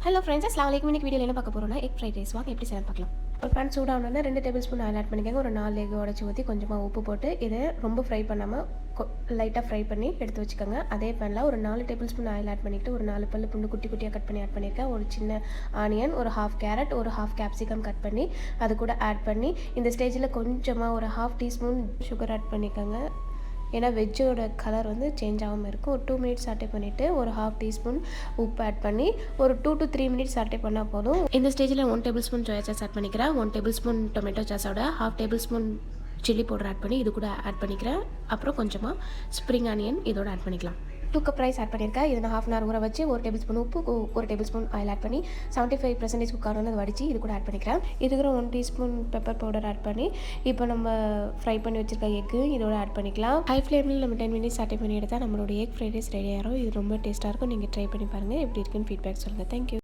Hello friends, அஸ்ஸலாமு அலைக்கும். இன்னைக்கு வீடியோவில் என்ன பார்க்க போகிறோம்னா எக் ஃப்ரைட் ரைஸ். வாங்க எப்படி செய்யலாம் பார்க்கலாம். ஒரு பேன் சூடாகணுன்னா 2 டேபிள் ஸ்பூன் ஆயில் ஆட் பண்ணிக்கோங்க. ஒரு 4 எக் உடச்சி ஊற்றி கொஞ்சமாக உப்பு போட்டு இதை ரொம்ப ஃப்ரை பண்ணாமல் லைட்டாக ஃப்ரை பண்ணி எடுத்து வச்சுக்கோங்க. அதே பேனில் ஒரு 4 டேபிள் ஸ்பூன் ஆயில் ஆட் பண்ணிவிட்டு ஒரு 4 பல்லு பூண்டு குட்டி குட்டியாக கட் பண்ணி ஆட் பண்ணியிருக்கேன். ஒரு சின்ன ஆனியன், ஒரு ஹாஃப் கேரட், ஒரு ஹாஃப் கேப்சிகம் கட் பண்ணி அது கூட ஆட் பண்ணி இந்த ஸ்டேஜில் கொஞ்சமாக ஒரு ஹாஃப் டீஸ்பூன் சுகர் ஆட் பண்ணிக்கோங்க. ஏன்னா வெஜ்ஜோட கலர் வந்து சேஞ்ச் ஆகாமல் இருக்கும். ஒரு 2 மினிட்ஸ் சாட்டே பண்ணிவிட்டு ஒரு ஹாஃப் டீஸ்பூன் உப்பு ஆட் பண்ணி ஒரு 2 to 3 மினிட்ஸ் சாட்டே பண்ணால் போதும். இந்த ஸ்டேஜில் 1 table spoon soya sauce add பண்ணிக்கிறேன். 1 டேபிள் ஸ்பூன் டொமேட்டோ சாஸோட half table spoon chilli powder add பண்ணி இது கூட ஆட் பண்ணிக்கிறேன். அப்புறம் கொஞ்சமாக ஸ்ப்ரிங் ஆனியன் இதோட ஆட் பண்ணிக்கலாம். 2 கப் ரைஸ் ஆட் பண்ணியிருக்கேன். இதை நான் 1/2 hour ஊற வச்சு 1 டேபிள் ஸ்பூன் உப்பு, 1 டேபிள் ஸ்பூன் ஆயில் ஆட் பண்ணி 75% குக் ஆனது வடித்து இது கூட ஆட் பண்ணிக்கிறேன். இதுக்கு 1 டீஸ்பூன் பெப்பர் பவுடர் ஆட் பண்ணி இப்போ நம்ம ஃப்ரை பண்ணி வச்சுருக்க எக்கு இதோட ஆட் பண்ணிக்கலாம். ஹை ஃப்ளேமில் நம்ம 10 மினிட்ஸ் சாட்டே பண்ணி எடுத்தால் நம்மளோட எக் ஃப்ரைட் ரைஸ் ரெடி ஆகிடும். இது ரொம்ப டேஸ்ட்டாக இருக்கும். நீங்கள் ட்ரை பண்ணி பாருங்கள். எப்படி இருக்குன்னு ஃபீட்பேக் சொல்லுங்கள். தேங்க்யூ.